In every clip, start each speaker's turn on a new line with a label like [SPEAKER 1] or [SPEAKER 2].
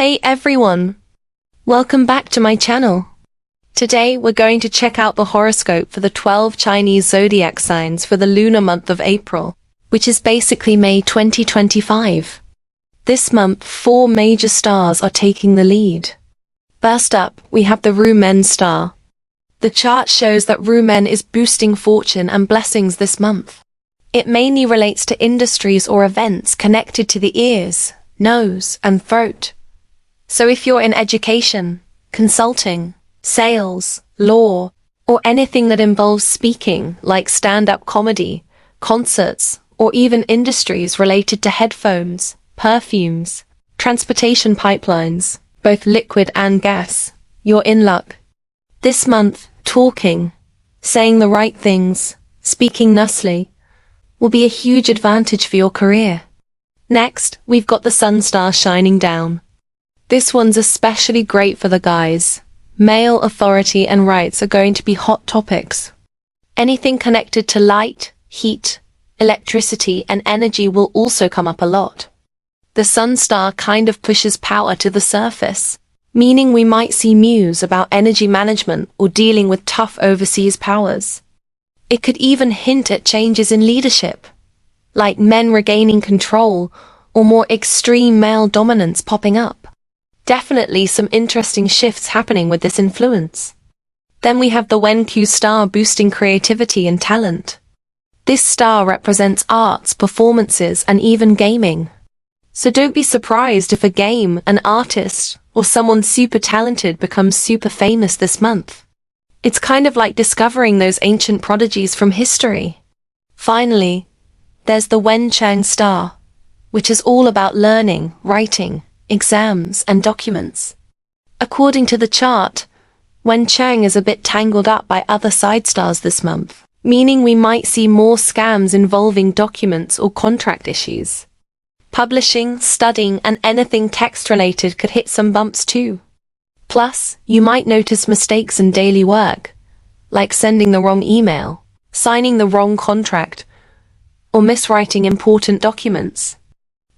[SPEAKER 1] Hey everyone! Welcome back to my channel. Today we're going to check out the horoscope for the 12 Chinese zodiac signs for the lunar month of April, which is basically May 2025. This month, 4 major stars are taking the lead. First up, we have the Rumen star. The chart shows that Rumen is boosting fortune and blessings this month. It mainly relates to industries or events connected to the ears, nose, and throat. So if you're in education, consulting, sales, law, or anything that involves speaking, like stand-up comedy, concerts, or even industries related to headphones, perfumes, transportation pipelines, both liquid and gas, you're in luck. This month, talking, saying the right things, speaking nicely, will be a huge advantage for your career. Next, we've got the Sun star shining down. This one's especially great for the guys. Male authority and rights are going to be hot topics. Anything connected to light, heat, electricity, and energy will also come up a lot. The Sun star kind of pushes power to the surface, meaning we might see news about energy management or dealing with tough overseas powers. It could even hint at changes in leadership, like men regaining control or more extreme male dominance popping up. Definitely some interesting shifts happening with this influence. Then we have the Wen-Q star boosting creativity and talent. This star represents arts, performances, and even gaming. So don't be surprised if a game, an artist, or someone super talented becomes super famous this month. It's kind of like discovering those ancient prodigies from history. Finally, there's the Wen Chang star, which is all about learning, writing, exams, and documents. According to the chart, Wen Chang is a bit tangled up by other side stars this month, meaning we might see more scams involving documents or contract issues. Publishing, studying, and anything text-related could hit some bumps too. Plus, you might notice mistakes in daily work, like sending the wrong email, signing the wrong contract, or miswriting important documents.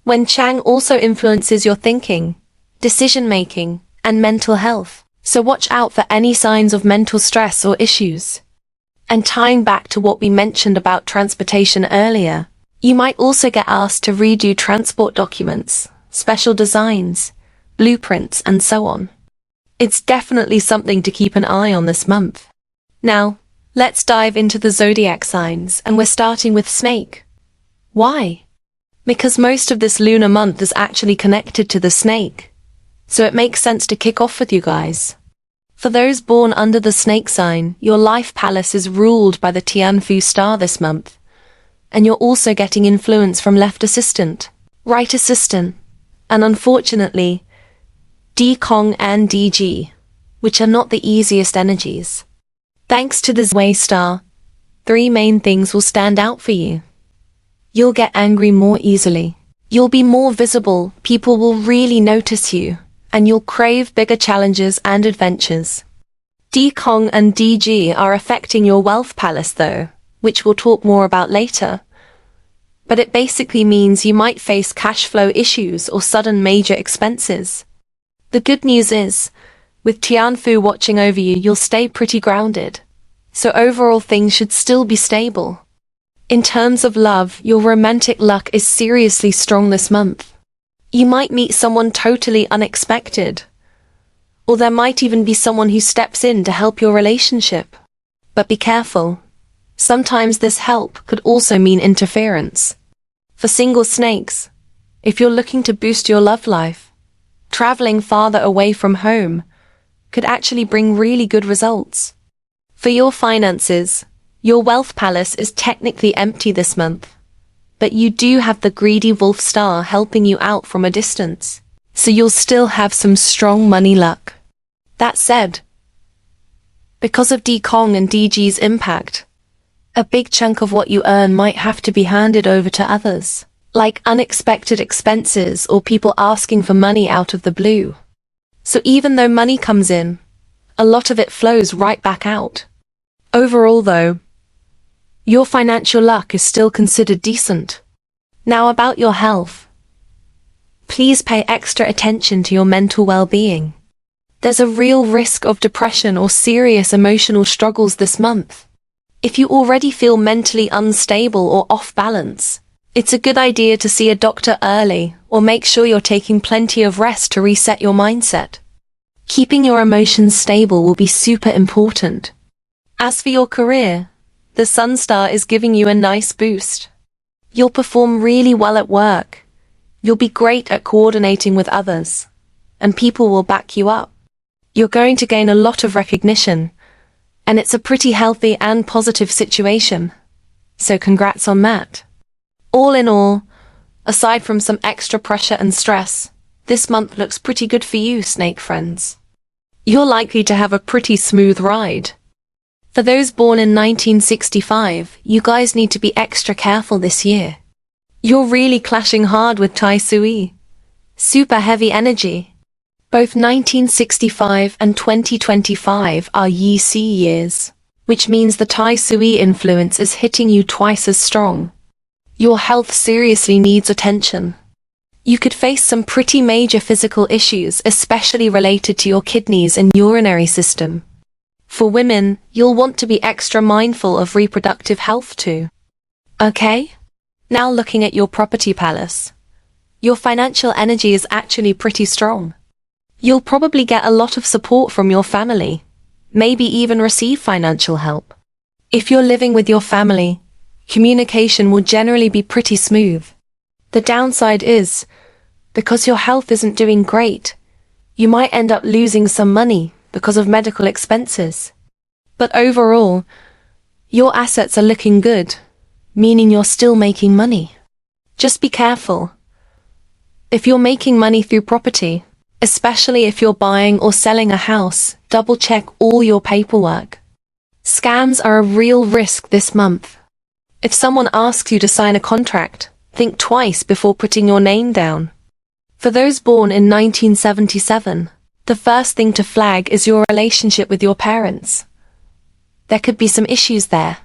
[SPEAKER 1] Wen Chang also influences your thinking, decision-making, and mental health, so watch out for any signs of mental stress or issues. And tying back to what we mentioned about transportation earlier, you might also get asked to redo transport documents, special designs, blueprints, and so on. It's definitely something to keep an eye on this month. Now, let's dive into the zodiac signs, and we're starting with Snake. Why? Because most of this lunar month is actually connected to the snake, so it makes sense to kick off with you guys. For those born under the snake sign, your life palace is ruled by the Tianfu star this month, and you're also getting influence from left assistant, right assistant, and unfortunately, D Kong and DG, which are not the easiest energies. Thanks to the Zway star, 3 main things will stand out for you. You'll get angry more easily. You'll be more visible, people will really notice you, and you'll crave bigger challenges and adventures. D Kong and DG are affecting your wealth palace though, which we'll talk more about later. But it basically means you might face cash flow issues or sudden major expenses. The good news is, with Tianfu watching over you, you'll stay pretty grounded. So overall things should still be stable. In terms of love, your romantic luck is seriously strong this month. You might meet someone totally unexpected, or there might even be someone who steps in to help your relationship. But be careful. Sometimes this help could also mean interference. For single snakes, if you're looking to boost your love life, traveling farther away from home could actually bring really good results. For your finances, your wealth palace is technically empty this month, but you do have the greedy wolf star helping you out from a distance, so you'll still have some strong money luck. That said, because of D Kong and DG's impact, a big chunk of what you earn might have to be handed over to others, like unexpected expenses or people asking for money out of the blue. So even though money comes in, a lot of it flows right back out. Overall though, your financial luck is still considered decent. Now about your health. please pay extra attention to your mental well-being. There's a real risk of depression or serious emotional struggles this month. If you already feel mentally unstable or off balance, it's a good idea to see a doctor early or make sure you're taking plenty of rest to reset your mindset. Keeping your emotions stable will be super important. As for your career, the Sun Star is giving you a nice boost. You'll perform really well at work. You'll be great at coordinating with others, and people will back you up. You're going to gain a lot of recognition, and it's a pretty healthy and positive situation. So congrats on that. All in all, aside from some extra pressure and stress, this month looks pretty good for you, snake friends. You're likely to have a pretty smooth ride. For those born in 1965, you guys need to be extra careful this year. You're really clashing hard with Tai Sui. Super heavy energy. Both 1965 and 2025 are Yi Si years, which means the Tai Sui influence is hitting you twice as strong. Your health seriously needs attention. You could face some pretty major physical issues, especially related to your kidneys and urinary system. For women, you'll want to be extra mindful of reproductive health too. Okay? Now looking at your property palace. Your financial energy is actually pretty strong. You'll probably get a lot of support from your family, maybe even receive financial help. If you're living with your family, communication will generally be pretty smooth. The downside is, because your health isn't doing great, you might end up losing some money because of medical expenses. But overall, your assets are looking good, meaning you're still making money. Just be careful. If you're making money through property, especially if you're buying or selling a house, double-check all your paperwork. Scams are a real risk this month. If someone asks you to sign a contract, think twice before putting your name down. For those born in 1977, the first thing to flag is your relationship with your parents. There could be some issues there.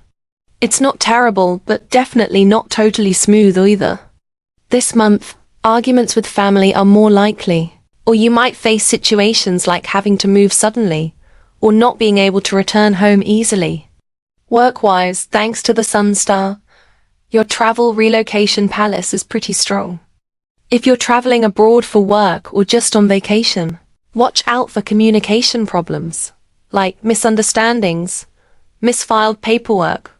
[SPEAKER 1] It's not terrible, but definitely not totally smooth either. This month, arguments with family are more likely. Or you might face situations like having to move suddenly, or not being able to return home easily. Work-wise, thanks to the Sun Star, your travel relocation palace is pretty strong. If you're traveling abroad for work or just on vacation, watch out for communication problems, like misunderstandings, misfiled paperwork,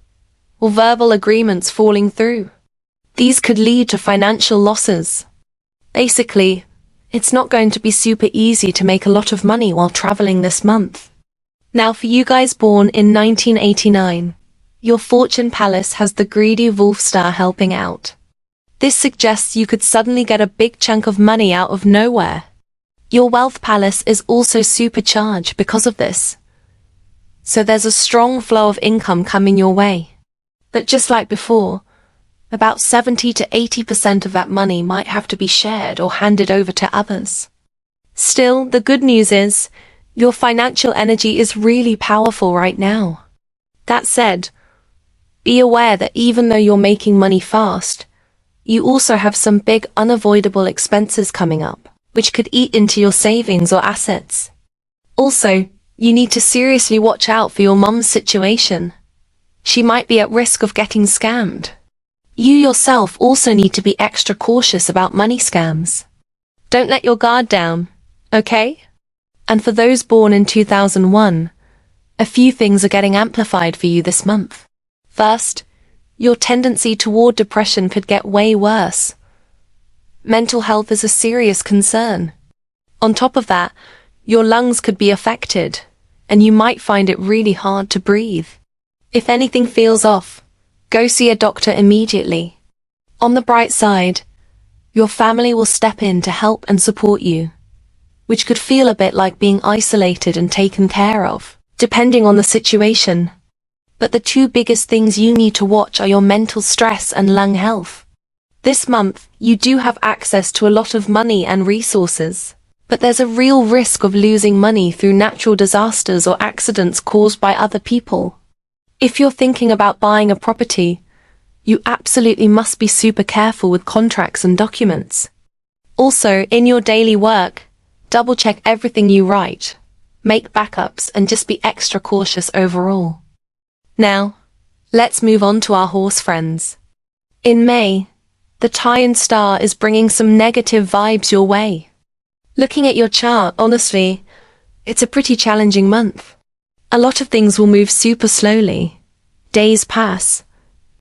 [SPEAKER 1] or verbal agreements falling through. These could lead to financial losses. Basically, it's not going to be super easy to make a lot of money while traveling this month. Now for you guys born in 1989, your fortune palace has the greedy wolf star helping out. This suggests you could suddenly get a big chunk of money out of nowhere. Your wealth palace is also supercharged because of this. So there's a strong flow of income coming your way. But just like before, about 70 to 80% of that money might have to be shared or handed over to others. Still, the good news is, your financial energy is really powerful right now. That said, be aware that even though you're making money fast, you also have some big unavoidable expenses coming up, which could eat into your savings or assets. Also, you need to seriously watch out for your mum's situation. She might be at risk of getting scammed. You yourself also need to be extra cautious about money scams. Don't let your guard down, okay? And for those born in 2001, a few things are getting amplified for you this month. First, your tendency toward depression could get way worse. Mental health is a serious concern. On top of that, your lungs could be affected, and you might find it really hard to breathe. If anything feels off, go see a doctor immediately. On the bright side, your family will step in to help and support you, which could feel a bit like being isolated and taken care of, depending on the situation. But the two biggest things you need to watch are your mental stress and lung health. This month, you do have access to a lot of money and resources, but there's a real risk of losing money through natural disasters or accidents caused by other people. If you're thinking about buying a property, you absolutely must be super careful with contracts and documents. Also, in your daily work, double-check everything you write, make backups, and just be extra cautious overall. Now, let's move on to our horse friends. In May, the Tian star is bringing some negative vibes your way. Looking at your chart, honestly, it's a pretty challenging month. A lot of things will move super slowly. Days pass,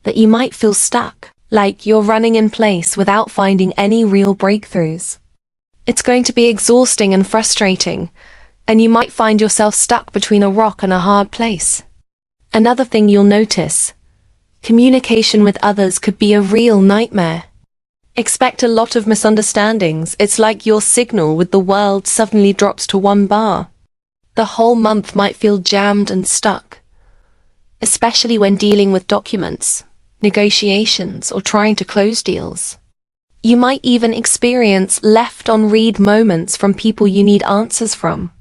[SPEAKER 1] that you might feel stuck, like you're running in place without finding any real breakthroughs. It's going to be exhausting and frustrating, and you might find yourself stuck between a rock and a hard place. Another thing you'll notice, communication with others could be a real nightmare. Expect a lot of misunderstandings. It's like your signal with the world suddenly drops to 1 bar. The whole month might feel jammed and stuck, especially when dealing with documents, negotiations, or trying to close deals. You might even experience left-on-read moments from people you need answers from.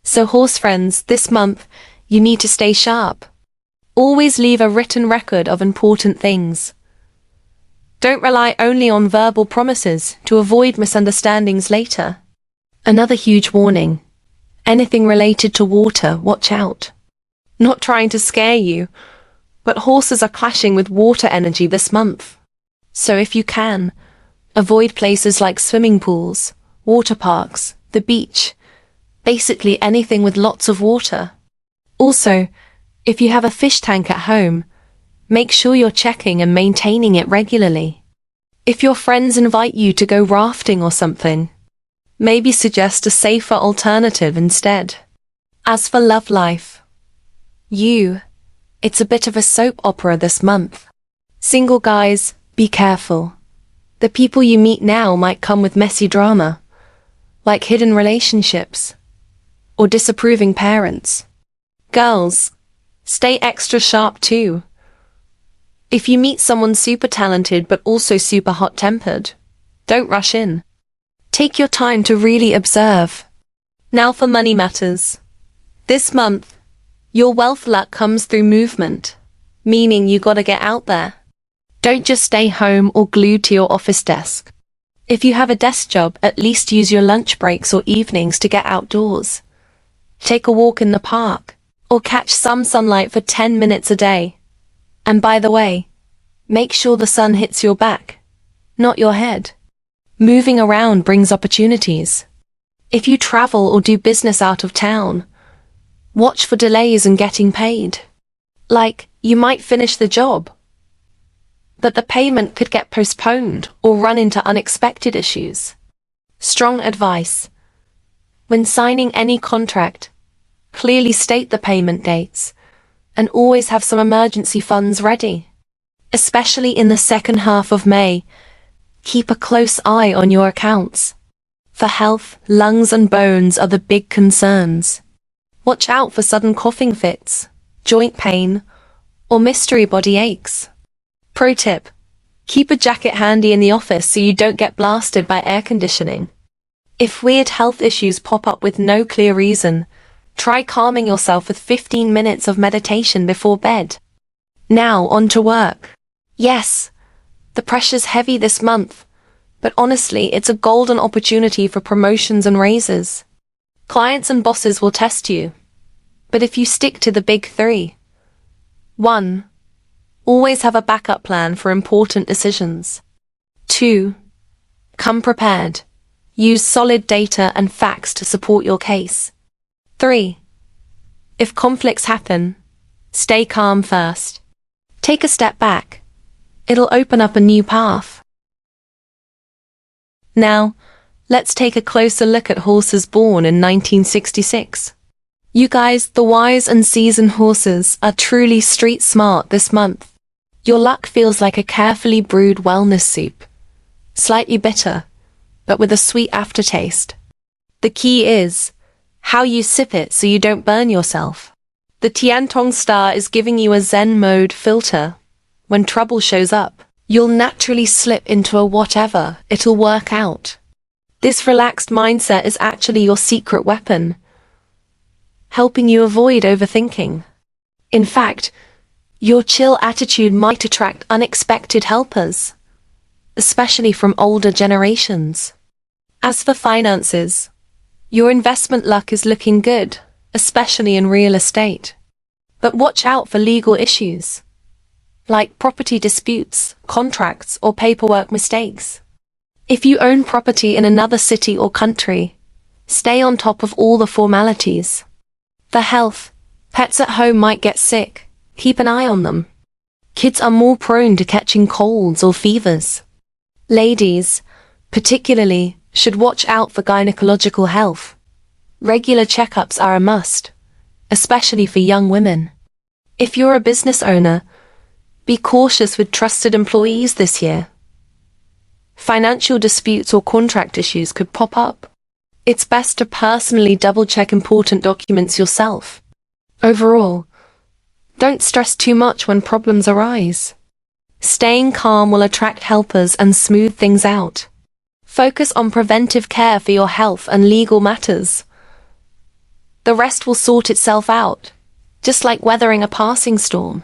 [SPEAKER 1] So horse friends, this month, you need to stay sharp. Always leave a written record of important things. Don't rely only on verbal promises to avoid misunderstandings later. Another huge warning. Anything related to water, watch out. Not trying to scare you, but horses are clashing with water energy this month. So if you can, avoid places like swimming pools, water parks, the beach, basically anything with lots of water. Also, if you have a fish tank at home, make sure you're checking and maintaining it regularly. If your friends invite you to go rafting or something, maybe suggest a safer alternative instead. As for love life, it's a bit of a soap opera this month. Single guys, be careful. The people you meet now might come with messy drama, like hidden relationships or disapproving parents. Girls, stay extra sharp too. If you meet someone super talented but also super hot-tempered, don't rush in. Take your time to really observe. Now for money matters. This month, your wealth luck comes through movement, meaning you gotta get out there. Don't just stay home or glued to your office desk. If you have a desk job, at least use your lunch breaks or evenings to get outdoors. Take a walk in the park, or catch some sunlight for 10 minutes a day. And by the way, make sure the sun hits your back, not your head. Moving around brings opportunities. If you travel or do business out of town, watch for delays in getting paid. Like, you might finish the job, but the payment could get postponed or run into unexpected issues. Strong advice. When signing any contract, clearly state the payment dates, and always have some emergency funds ready. Especially in the second half of May, keep a close eye on your accounts. For health, lungs and bones are the big concerns. Watch out for sudden coughing fits, joint pain, or mystery body aches. Pro tip: keep a jacket handy in the office so you don't get blasted by air conditioning. If weird health issues pop up with no clear reason, try calming yourself with 15 minutes of meditation before bed. Now on to work. Yes, the pressure's heavy this month, but honestly, it's a golden opportunity for promotions and raises. Clients and bosses will test you, but if you stick to the big 3. 1. Always have a backup plan for important decisions. 2. Come prepared. Use solid data and facts to support your case. 3. If conflicts happen, stay calm first. Take a step back. It'll open up a new path. Now, let's take a closer look at horses born in 1966. You guys, the wise and seasoned horses, are truly street smart this month. Your luck feels like a carefully brewed wellness soup. Slightly bitter, but with a sweet aftertaste. The key is how you sip it so you don't burn yourself. The Tiantong star is giving you a Zen mode filter. When trouble shows up, you'll naturally slip into a whatever, it'll work out. This relaxed mindset is actually your secret weapon, helping you avoid overthinking. In fact, your chill attitude might attract unexpected helpers, especially from older generations. As for finances, your investment luck is looking good, especially in real estate. But watch out for legal issues, like property disputes, contracts, or paperwork mistakes. If you own property in another city or country, stay on top of all the formalities. For health, pets at home might get sick. Keep an eye on them. Kids are more prone to catching colds or fevers. Ladies, particularly, should watch out for gynecological health. Regular checkups are a must, especially for young women. If you're a business owner, be cautious with trusted employees this year. Financial disputes or contract issues could pop up. It's best to personally double-check important documents yourself. Overall, don't stress too much when problems arise. Staying calm will attract helpers and smooth things out. Focus on preventive care for your health and legal matters. The rest will sort itself out, just like weathering a passing storm.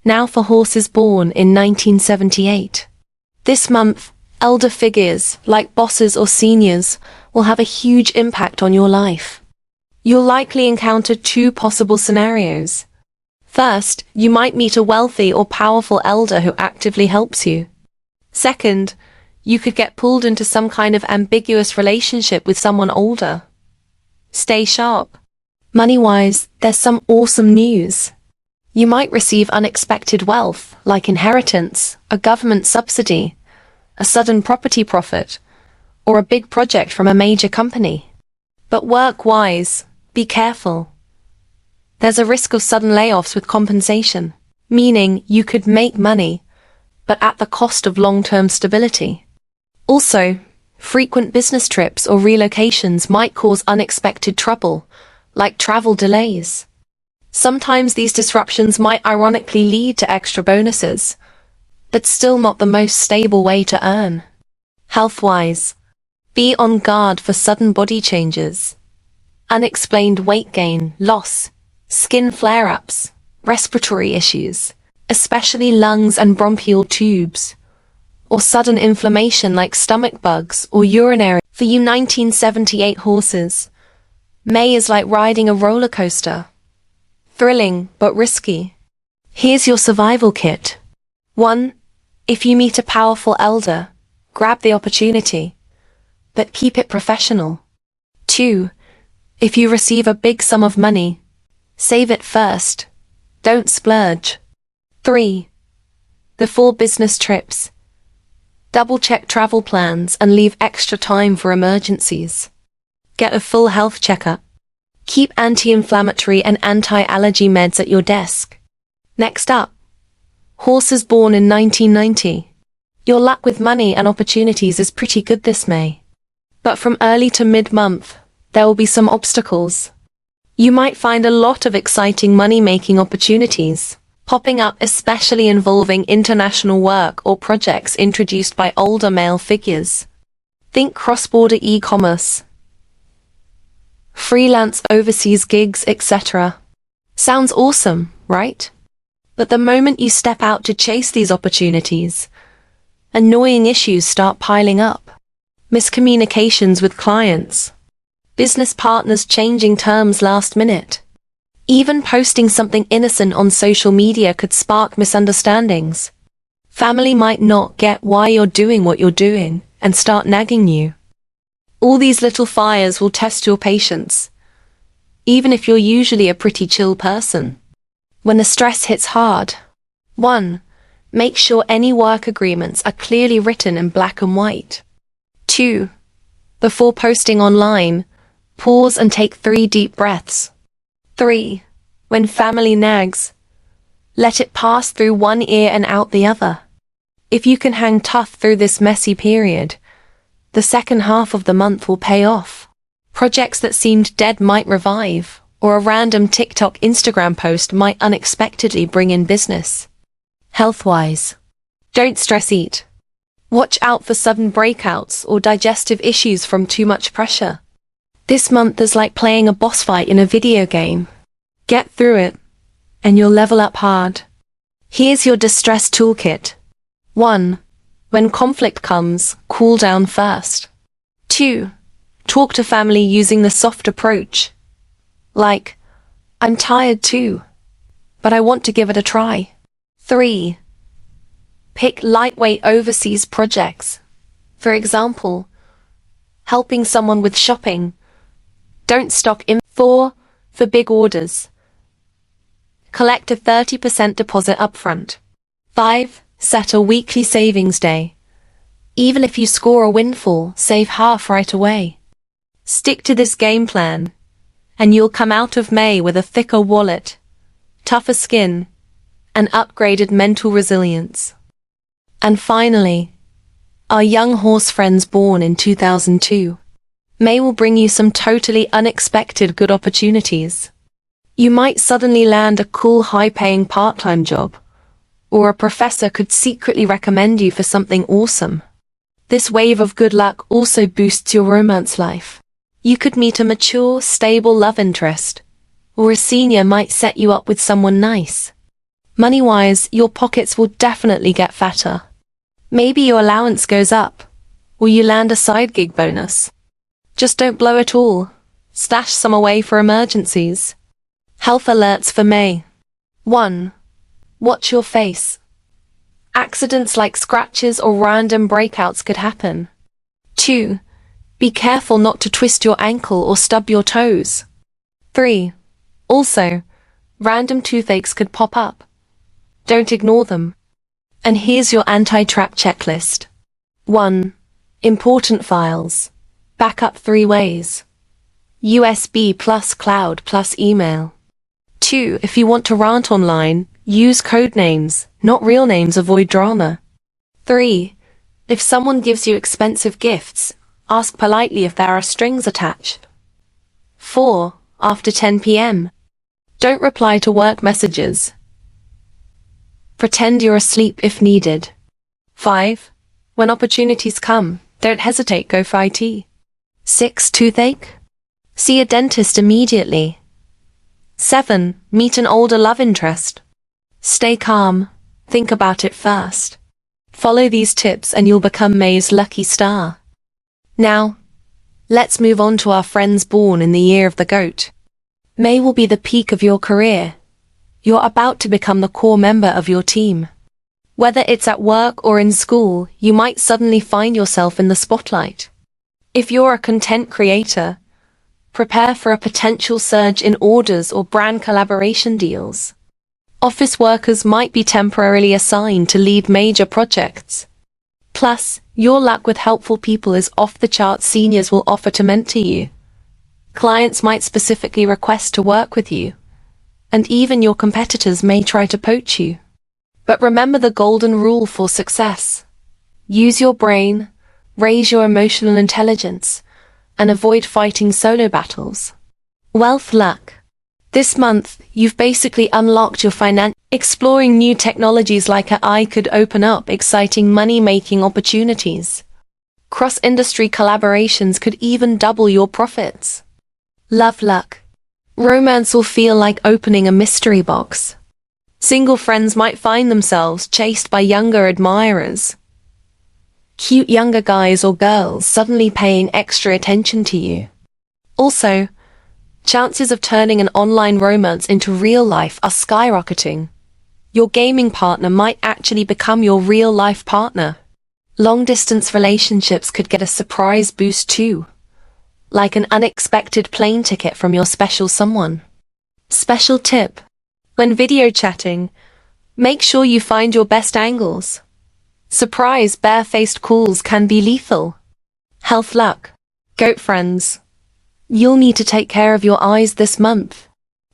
[SPEAKER 1] Now for horses born in 1978. This month, elder figures, like bosses or seniors, will have a huge impact on your life. You'll likely encounter two possible scenarios. First, you might meet a wealthy or powerful elder who actively helps you. Second, you could get pulled into some kind of ambiguous relationship with someone older. Stay sharp. Money-wise, there's some awesome news. You might receive unexpected wealth, like inheritance, a government subsidy, a sudden property profit, or a big project from a major company. But work-wise, be careful. There's a risk of sudden layoffs with compensation, meaning you could make money, but at the cost of long-term stability. Also, frequent business trips or relocations might cause unexpected trouble, like travel delays. Sometimes these disruptions might ironically lead to extra bonuses, but still not the most stable way to earn. Health-wise, be on guard for sudden body changes, unexplained weight gain, loss, skin flare-ups, respiratory issues, especially lungs and bronchial tubes, or sudden inflammation like stomach bugs or urinary. For you 1978 horses, May is like riding a roller coaster. Thrilling, but risky. Here's your survival kit. 1. If you meet a powerful elder, grab the opportunity, but keep it professional. 2. If you receive a big sum of money, save it first. Don't splurge. 3. Before business trips, double-check travel plans and leave extra time for emergencies. Get a full health checkup. Keep anti-inflammatory and anti-allergy meds at your desk. Next up, horses born in 1990. Your luck with money and opportunities is pretty good this May. But from early to mid-month, there will be some obstacles. You might find a lot of exciting money-making opportunities popping up, especially involving international work or projects introduced by older male figures. Think cross-border e-commerce, freelance overseas gigs, etc. Sounds awesome, right? But the moment you step out to chase these opportunities, annoying issues start piling up. Miscommunications with clients, business partners changing terms last minute. Even posting something innocent on social media could spark misunderstandings. Family might not get why you're doing what you're doing and start nagging you. All these little fires will test your patience, even if you're usually a pretty chill person. When the stress hits hard, 1. Make sure any work agreements are clearly written in black and white. 2. Before posting online, pause and take 3 deep breaths. 3. When family nags, let it pass through one ear and out the other. If you can hang tough through this messy period, the second half of the month will pay off. Projects that seemed dead might revive, or a random TikTok Instagram post might unexpectedly bring in business. Health-wise, don't stress eat. Watch out for sudden breakouts or digestive issues from too much pressure. This month is like playing a boss fight in a video game. Get through it, and you'll level up hard. Here's your distress toolkit. 1. When conflict comes, cool down first. 2. Talk to family using the soft approach. Like, I'm tired too, but I want to give it a try. 3. Pick lightweight overseas projects. For example, helping someone with shopping. Don't stock in. 4. For big orders. Collect a 30% deposit upfront. 5. Set a weekly savings day. Even if you score a windfall, save half right away. Stick to this game plan, and you'll come out of May with a thicker wallet, tougher skin, and upgraded mental resilience. And finally, our young horse friends born in 2002. May will bring you some totally unexpected good opportunities. You might suddenly land a cool high-paying part-time job, or a professor could secretly recommend you for something awesome. This wave of good luck also boosts your romance life. You could meet a mature, stable love interest, or a senior might set you up with someone nice. Money-wise, your pockets will definitely get fatter. Maybe your allowance goes up, or you land a side gig bonus. Just don't blow it all. Stash some away for emergencies. Health alerts for May. 1. Watch your face. Accidents like scratches or random breakouts could happen. 2. Be careful not to twist your ankle or stub your toes. 3. Also, random toothaches could pop up. Don't ignore them. And here's your anti-trap checklist. 1. Important files. Backup 3 ways. USB plus cloud plus email. 2. If you want to rant online, use code names, not real names. Avoid drama. 3. If someone gives you expensive gifts, ask politely if there are strings attached. 4. After 10 p.m. Don't reply to work messages. Pretend you're asleep if needed. 5. When opportunities come, don't hesitate, go for IT. 6. Toothache? See a dentist immediately. 7. Meet an older love interest. Stay calm, think about it first. Follow these tips and you'll become May's lucky star. Now, let's move on to our friends born in the year of the goat. May will be the peak of your career. You're about to become the core member of your team. Whether it's at work or in school, you might suddenly find yourself in the spotlight. If you're a content creator, prepare for a potential surge in orders or brand collaboration deals. Office workers might be temporarily assigned to lead major projects. Plus, your luck with helpful people is off the charts. Seniors will offer to mentor you. Clients might specifically request to work with you. And even your competitors may try to poach you. But remember the golden rule for success. Use your brain, raise your emotional intelligence, and avoid fighting solo battles. Wealth luck. This month, you've basically unlocked your exploring new technologies like AI could open up exciting money-making opportunities. Cross-industry collaborations could even double your profits. Love luck. Romance will feel like opening a mystery box. Single friends might find themselves chased by younger admirers. Cute younger guys or girls suddenly paying extra attention to you. Also, chances of turning an online romance into real life are skyrocketing. Your gaming partner might actually become your real-life partner. Long-distance relationships could get a surprise boost too, like an unexpected plane ticket from your special someone. Special tip: when video chatting, make sure you find your best angles. Surprise bare-faced calls can be lethal. Health luck. Goat friends. You'll need to take care of your eyes this month.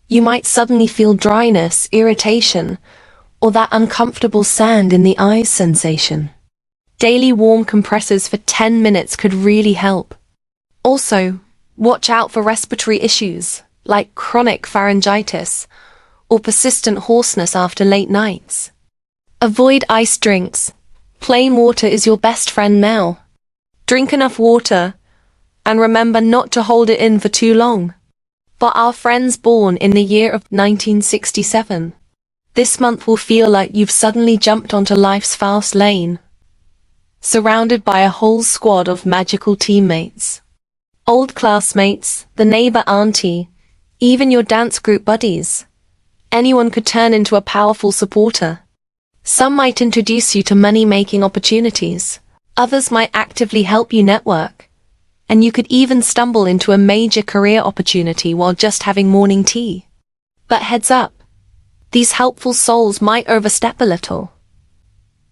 [SPEAKER 1] You might suddenly feel dryness, irritation, or that uncomfortable sand in the eyes sensation. Daily warm compresses for 10 minutes could really help. Also, watch out for respiratory issues, like chronic pharyngitis, or persistent hoarseness after late nights. Avoid ice drinks. Plain water is your best friend now. Drink enough water, and remember not to hold it in for too long. For our friends born in the year of 1967, this month will feel like you've suddenly jumped onto life's fast lane, surrounded by a whole squad of magical teammates. Old classmates, the neighbor auntie, even your dance group buddies. Anyone could turn into a powerful supporter. Some might introduce you to money-making opportunities. Others might actively help you network. And you could even stumble into a major career opportunity while just having morning tea. But heads up, these helpful souls might overstep a little.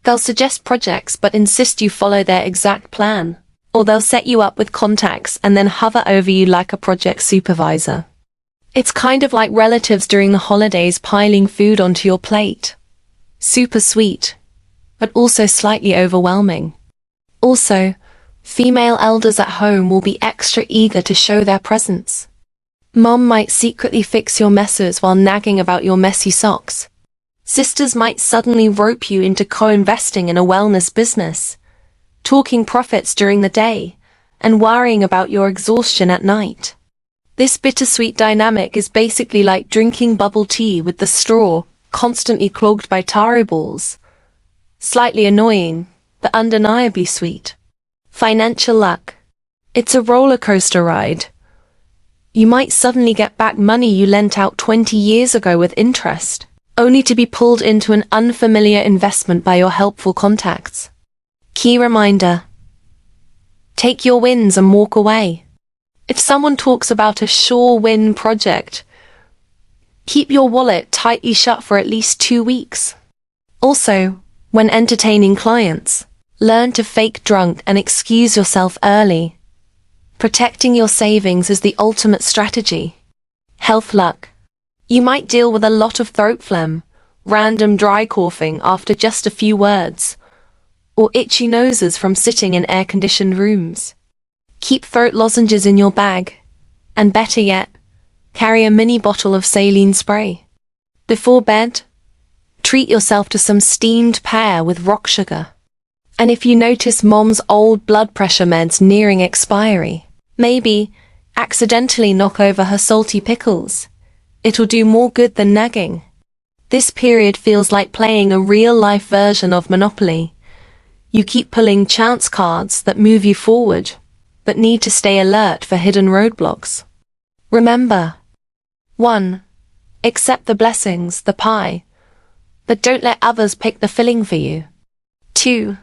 [SPEAKER 1] They'll suggest projects but insist you follow their exact plan. Or they'll set you up with contacts and then hover over you like a project supervisor. It's kind of like relatives during the holidays piling food onto your plate. Super sweet, but also slightly overwhelming. Also, female elders at home will be extra eager to show their presence. Mom might secretly fix your messes while nagging about your messy socks. Sisters might suddenly rope you into co-investing in a wellness business, talking profits during the day, and worrying about your exhaustion at night. This bittersweet dynamic is basically like drinking bubble tea with the straw constantly clogged by taro balls. Slightly annoying, but undeniably sweet. Financial luck. It's a roller coaster ride. You might suddenly get back money you lent out 20 years ago with interest, only to be pulled into an unfamiliar investment by your helpful contacts. Key reminder. Take your wins and walk away. If someone talks about a sure win project, keep your wallet tightly shut for at least 2 weeks. Also, when entertaining clients, learn to fake drunk and excuse yourself early. Protecting your savings is the ultimate strategy. Health luck. You might deal with a lot of throat phlegm, random dry coughing after just a few words, or itchy noses from sitting in air-conditioned rooms. Keep throat lozenges in your bag, and better yet, carry a mini bottle of saline spray. Before bed, treat yourself to some steamed pear with rock sugar. And if you notice mom's old blood pressure meds nearing expiry, maybe accidentally knock over her salty pickles. It'll do more good than nagging. This period feels like playing a real-life version of Monopoly. You keep pulling chance cards that move you forward, but need to stay alert for hidden roadblocks. Remember, 1. Accept the blessings, the pie, but don't let others pick the filling for you. 2.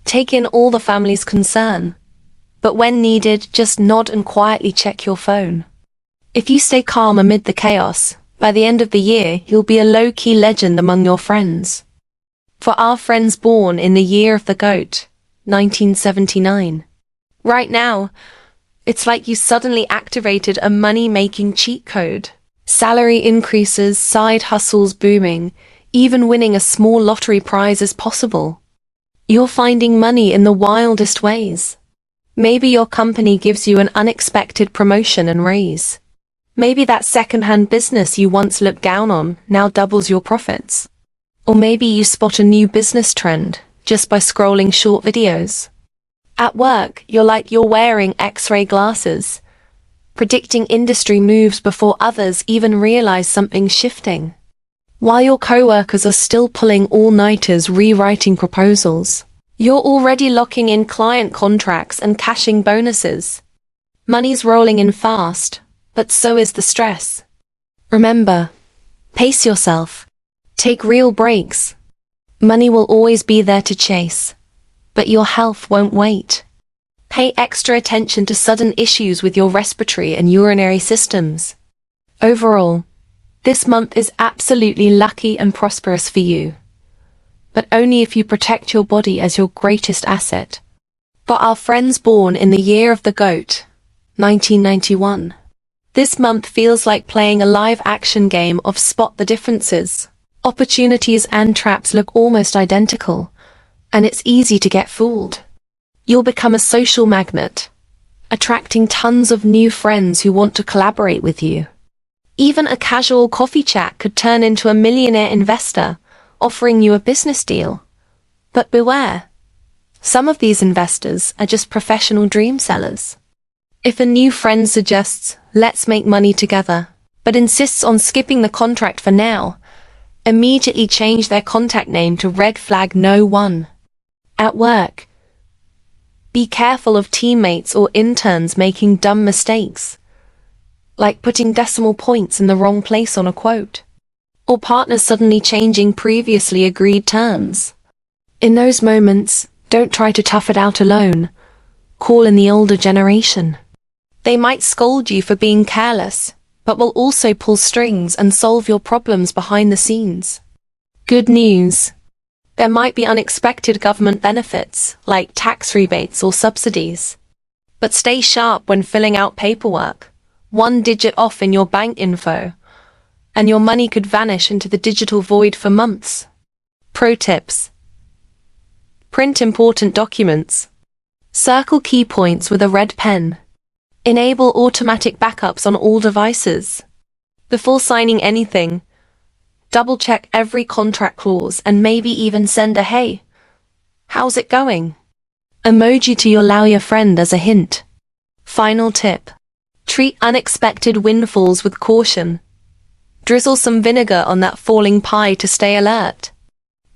[SPEAKER 1] Take in all the family's concern, but when needed, just nod and quietly check your phone. If you stay calm amid the chaos, by the end of the year, you'll be a low-key legend among your friends. For our friends born in the year of the goat, 1979. Right now, it's like you suddenly activated a money-making cheat code. Salary increases, side hustles booming, even winning a small lottery prize is possible. You're finding money in the wildest ways. Maybe your company gives you an unexpected promotion and raise. Maybe that second-hand business you once looked down on now doubles your profits. Or maybe you spot a new business trend just by scrolling short videos. At work, you're wearing X-ray glasses, predicting industry moves before others even realize something's shifting. While your coworkers are still pulling all-nighters rewriting proposals, you're already locking in client contracts and cashing bonuses. Money's rolling in fast, but so is the stress. Remember, pace yourself. Take real breaks. Money will always be there to chase, but your health won't wait. Pay extra attention to sudden issues with your respiratory and urinary systems. Overall, this month is absolutely lucky and prosperous for you, but only if you protect your body as your greatest asset. For our friends born in the year of the goat, 1991. This month feels like playing a live-action game of spot the differences. Opportunities and traps look almost identical, and it's easy to get fooled. You'll become a social magnet, attracting tons of new friends who want to collaborate with you. Even a casual coffee chat could turn into a millionaire investor, offering you a business deal. But beware, some of these investors are just professional dream sellers. If a new friend suggests, "Let's make money together," but insists on skipping the contract for now, immediately change their contact name to red flag no one. At work, Be careful of teammates or interns making dumb mistakes, like putting decimal points in the wrong place on a quote, or partners suddenly changing previously agreed terms. In those moments, don't try to tough it out alone. Call in the older generation. They might scold you for being careless, but will also pull strings and solve your problems behind the scenes. Good news. There might be unexpected government benefits, like tax rebates or subsidies. But stay sharp when filling out paperwork. One digit off in your bank info, and your money could vanish into the digital void for months. Pro tips. Print important documents. Circle key points with a red pen. Enable automatic backups on all devices. Before signing anything, double-check every contract clause and maybe even send a "Hey, how's it going?" emoji to your lawyer friend as a hint. Final tip. Treat unexpected windfalls with caution. Drizzle some vinegar on that falling pie to stay alert.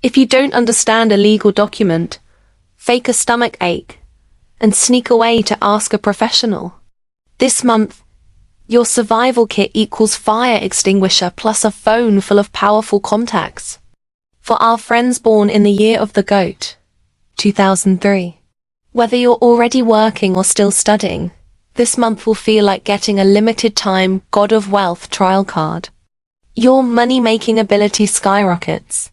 [SPEAKER 1] If you don't understand a legal document, fake a stomach ache and sneak away to ask a professional. This month, your survival kit equals fire extinguisher plus a phone full of powerful contacts. For our friends born in the year of the goat, 2003. Whether you're already working or still studying, this month will feel like getting a limited time God of Wealth trial card. Your money-making ability skyrockets.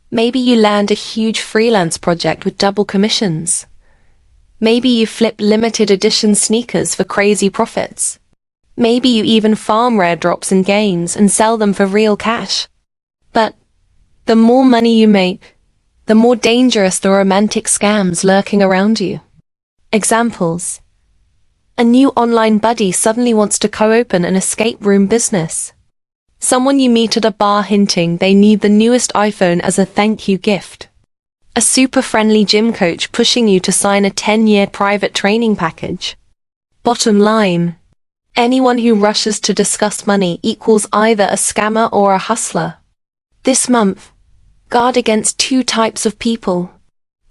[SPEAKER 1] Maybe you land a huge freelance project with double commissions. Maybe you flip limited edition sneakers for crazy profits. Maybe you even farm rare drops in games and sell them for real cash. But the more money you make, the more dangerous the romantic scams lurking around you. Examples. A new online buddy suddenly wants to co-open an escape room business. Someone you meet at a bar hinting they need the newest iPhone as a thank you gift. A super friendly gym coach pushing you to sign a 10-year private training package. Bottom line. Anyone who rushes to discuss money equals either a scammer or a hustler. This month, guard against two types of people.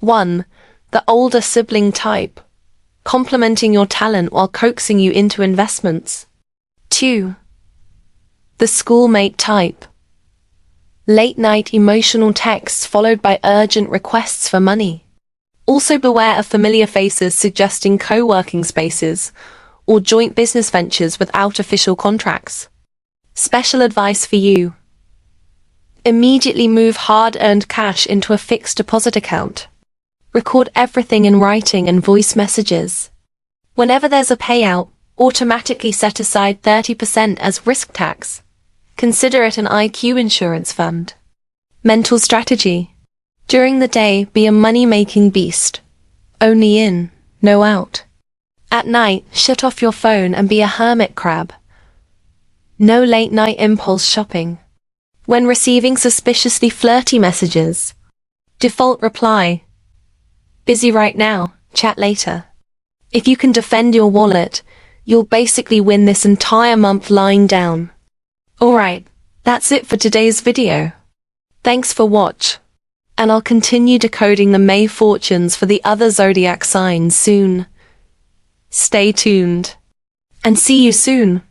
[SPEAKER 1] 1. The older sibling type, complementing your talent while coaxing you into investments. 2. The schoolmate type. Late-night emotional texts followed by urgent requests for money. Also beware of familiar faces suggesting co-working spaces or joint business ventures without official contracts. Special advice for you. Immediately move hard-earned cash into a fixed deposit account. Record everything in writing and voice messages. Whenever there's a payout, automatically set aside 30% as risk tax. Consider it an IQ insurance fund. Mental strategy. During the day, be a money-making beast. Only in, no out. At night, shut off your phone and be a hermit crab. No late-night impulse shopping. When receiving suspiciously flirty messages, default reply, "Busy right now, chat later." If you can defend your wallet, you'll basically win this entire month lying down. Alright, that's it for today's video. Thanks for watch, and I'll continue decoding the May fortunes for the other zodiac signs soon. Stay tuned, and see you soon.